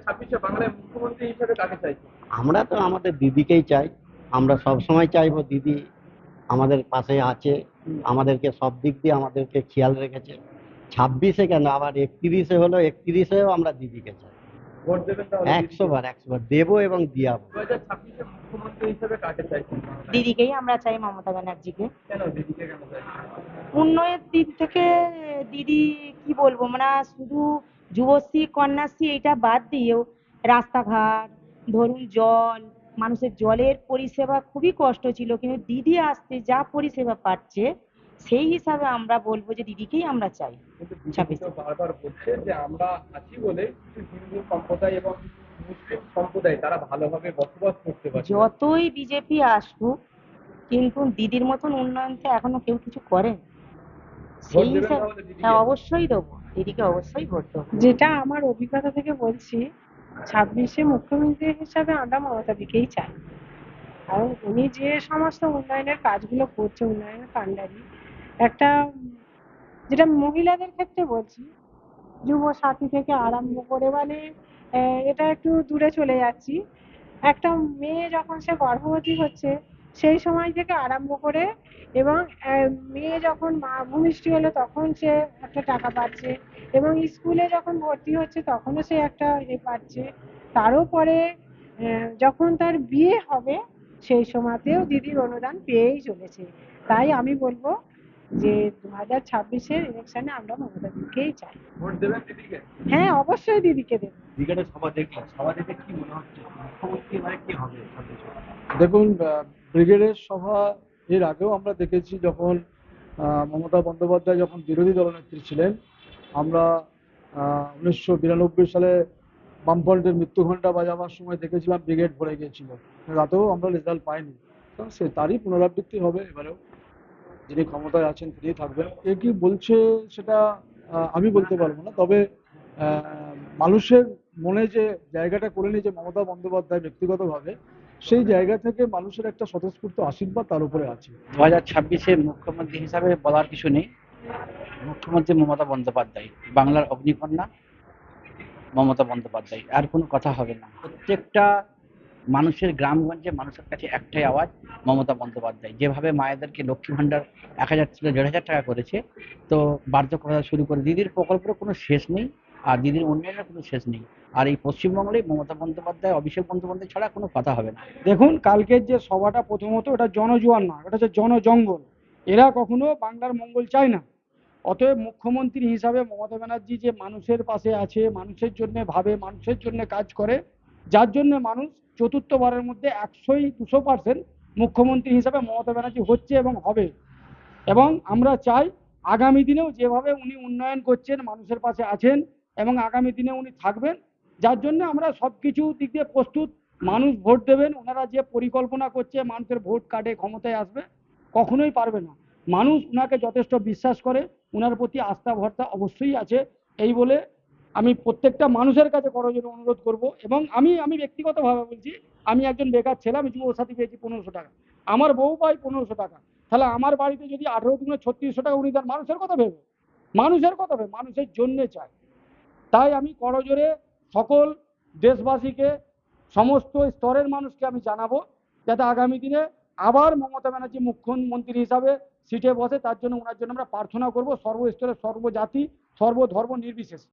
ছাব্বিশে বাংলায় মুখ্যমন্ত্রী হিসেবে কাকে চাইছেন? আমরা তো আমাদের দিদিকেই চাই। আমরা সব সময় চাইবো দিদি আমাদের পাশে আছে, আমাদেরকে সব দিক দিয়ে আমাদেরকে খেয়াল রেখেছে। 26-এ কেন, আবার 31-এ হলো, 31-এও আমরা দিদিকে চাই। ভোট দেবেন তাহলে 100 দিদিকে? বার 100 বার দেবো এবং দিয়াবো। 2026-এ মুখ্যমন্ত্রী হিসেবে কাকে চাইছেন? দিদিকেই আমরা চাই, মমতা ব্যানার্জিকে। কেন দিদিকে কেন চাইছেন? উন্নয়নের দিক থেকে দিদি কি বলবো, মানে শুধু যুবশ্রী কন্যাশ্রী এটা বাদ দিয়েও রাস্তাঘাট, ধরুন জল, মানুষের জলের পরিষেবা খুবই কষ্ট ছিল, কিন্তু দিদি আসতে যা পরিষেবা পাচ্ছে সেই হিসাবে আমরা বলবো যে দিদিকেই আমরা চাই। কিন্তু বিজেপি তো 26-এ বারবার বলছে যে আমরা আছি বলে কিছু হিন্দু সম্প্রদায় এবং মুসলিম সম্প্রদায় তারা ভালোভাবে বসবাস করতে পারছে। যতই বিজেপি আসুক, কিন্তু দিদির মতন উন্নয়ন তো এখনো কেউ কিছু করেন। ভোট সেই দেবেন হিসাবে তাহলে দিদিকে? হ্যাঁ, অবশ্যই দেবো, দিদিকে অবশ্যই ভোট দেবো। যেটা আমার অভিজ্ঞতা থেকে বলছি, 26-এ মুখ্যমন্ত্রী হিসাবে আমরা মমতা দিকেই চাই। কারণ উনি যে সমস্ত উন্নয়নের কাজগুলো করছে, উন্নয়নের কাণ্ডারি একটা যেটা মহিলাদের ক্ষেত্রে বলছি, যুব সাথী থেকে আরম্ভ করে, মানে এটা একটু দূরে চলে যাচ্ছি, একটা মেয়ে যখন সে গর্ভবতী হচ্ছে সেই সময় থেকে আরম্ভ করে, এবং মেয়ে যখন মা ভূমিষ্ঠ হলো তখন সে একটা টাকা পাচ্ছে, এবং স্কুলে যখন ভর্তি হচ্ছে তখনও সে একটা পাচ্ছে। তারও পরে যখন তার বিয়ে হবে সেই সময়তেও দিদির অনুদান পেয়েই চলেছে। তাই আমি বলবো যে 2026-এর ইলেকশনে আমরা মমতা দিদিকেই চাই। ভোট দেবেন দিদিকে? হ্যাঁ, অবশ্যই দিদিকে দেবো। ব্রিগেডের সভা দেখলাম, সভা দেখে কি মনে হচ্ছে মুখ্যমন্ত্রী এবারে কি হবে? দেখুন, ব্রিগেডের সভা এর আগেও আমরা দেখেছি, যখন মমতা বন্দ্যোপাধ্যায় যখন বিরোধী দলনেত্রী ছিলেন, আমরা 1992 সালে বামফ্রন্টের মৃত্যু ঘণ্টা বাজাবার সময় দেখেছিলাম ব্রিগেড ভরে গিয়েছিল। তাতেও আমরা রেজাল্ট পাইনি। তো সে তারই পুনরাবৃত্তি হবে এবারেও। যিনি ক্ষমতায় আছেন তিনি থাকবেন। কে কি বলছে সেটা আমি বলতে পারবো না, তবে মানুষের মনে যে জায়গাটা করে নিয়েছে মমতা বন্দ্যোপাধ্যায় ব্যক্তিগতভাবে, সেই জায়গা থেকে মানুষের একটা স্বতঃস্ফূর্ত আশীর্বাদ তার উপরে আছে। 2026-এ মুখ্যমন্ত্রী হিসাবে বলার কিছু নেই। মুখ্যমন্ত্রী মমতা বন্দ্যোপাধ্যায়, বাংলার অগ্নিকন্যা মমতা বন্দ্যোপাধ্যায়, আর কোনো কথা হবে না। প্রত্যেকটা মানুষের গ্রামগঞ্জে মানুষের কাছে একটাই আওয়াজ, মমতা বন্দ্যোপাধ্যায়। যেভাবে মায়েদেরকে লক্ষ্মী ভাণ্ডার 1000 থেকে 1500 টাকা করেছে, তো বার্ধক্য ভাতা শুরু করে দিদির প্রকল্পের কোনো শেষ নেই, আর দিদির উন্নয়নের কোনো শেষ নেই। আর এই পশ্চিমবঙ্গে মমতা বন্দ্যোপাধ্যায়, অভিষেক বন্দ্যোপাধ্যায় ছাড়া কোনো কথা হবে না। দেখুন, কালকের যে সভাটা, প্রথমত এটা জনজোয়ার না, এটা হচ্ছে জনজঙ্গল। এরা কখনো বাংলার মঙ্গল চায় না। অতএব মুখ্যমন্ত্রী হিসাবে মমতা ব্যানার্জি যে মানুষের পাশে আছে, মানুষের জন্য ভাবে, মানুষের জন্য কাজ করে, যার জন্য মানুষ চতুর্থবারের মধ্যে 100-200% মুখ্যমন্ত্রী হিসাবে মমতা ব্যানার্জি হচ্ছে এবং হবে। এবং আমরা চাই আগামী দিনেও যেভাবে উনি উন্নয়ন করছেন, মানুষের পাশে আছেন, এবং আগামী দিনে উনি থাকবেন, যার জন্য আমরা সব কিছু দিক দিয়ে প্রস্তুত। মানুষ ভোট দেবেন, ওনারা যে পরিকল্পনা করছে মানুষের ভোট কাটে ক্ষমতায় আসবে, কখনোই পারবে না। মানুষ ওনাকে যথেষ্ট বিশ্বাস করে, ওনার প্রতি আস্থা ভরসা অবশ্যই আছে। এই বলে আমি প্রত্যেকটা মানুষের কাছে করজোড়ে অনুরোধ করব। এবং আমি ব্যক্তিগতভাবে বলছি, আমি একজন বেকার ছেলে, আমি যুবসাথী পেয়েছি 1500 টাকা, আমার বউ পাই 1500 টাকা। তাহলে আমার বাড়িতে যদি 18×3600 টাকা উনি দেন, মানুষের কথা ভেবে, মানুষের কথা ভেবে, মানুষের জন্যে চাই। তাই আমি করজোড়ে সকল দেশবাসীকে, সমস্ত স্তরের মানুষকে আমি জানাবো, যাতে আগামী দিনে আবার মমতা ব্যানার্জি মুখ্যমন্ত্রী হিসাবে সিটে বসে। তার জন্য ওনার জন্য আমরা প্রার্থনা করব, সর্বস্তরের, সর্বজাতি, সর্বধর্ম নির্বিশেষে।